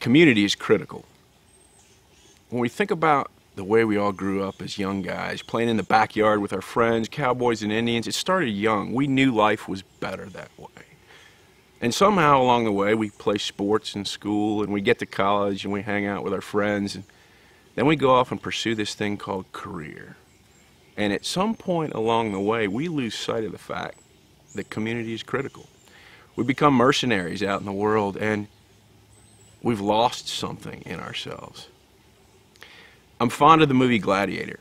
community is critical. When we think about the way we all grew up as young guys, playing in the backyard with our friends, cowboys and Indians, it started young. We knew life was better that way. And somehow along the way, we play sports in school, and we get to college, and we hang out with our friends, and then we go off and pursue this thing called career. And at some point along the way, we lose sight of the fact that community is critical. We become mercenaries out in the world, and we've lost something in ourselves. I'm fond of the movie Gladiator.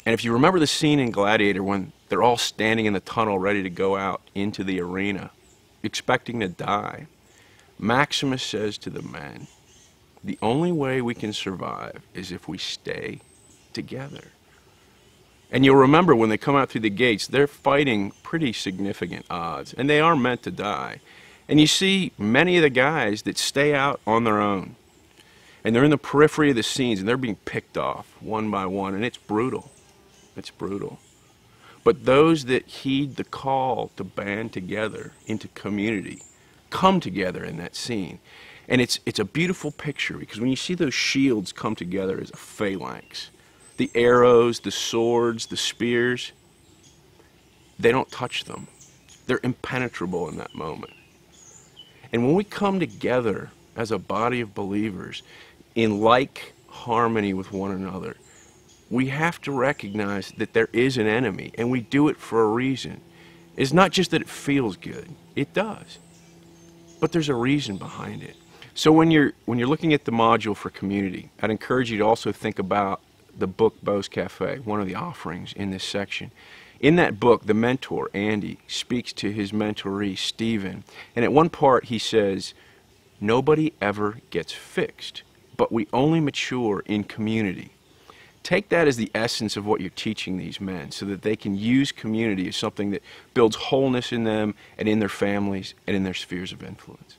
And if you remember the scene in Gladiator when they're all standing in the tunnel ready to go out into the arena, expecting to die, Maximus says to the men, the only way we can survive is if we stay together. And you'll remember when they come out through the gates, they're fighting pretty significant odds, and they are meant to die. And you see many of the guys that stay out on their own, and they're in the periphery of the scenes, and they're being picked off one by one, and it's brutal. It's brutal. But those that heed the call to band together into community come together in that scene. And it's a beautiful picture, because when you see those shields come together as a phalanx, the arrows, the swords, the spears, they don't touch them. They're impenetrable in that moment. And when we come together as a body of believers in like harmony with one another, we have to recognize that there is an enemy, and we do it for a reason. It's not just that it feels good. It does. But there's a reason behind it. So when you're looking at the module for community, I'd encourage you to also think about the book Bos Cafe, one of the offerings in this section. In that book, the mentor, Andy, speaks to his mentoree, Stephen, and at one part he says, nobody ever gets fixed, but we only mature in community. Take that as the essence of what you're teaching these men, so that they can use community as something that builds wholeness in them and in their families and in their spheres of influence.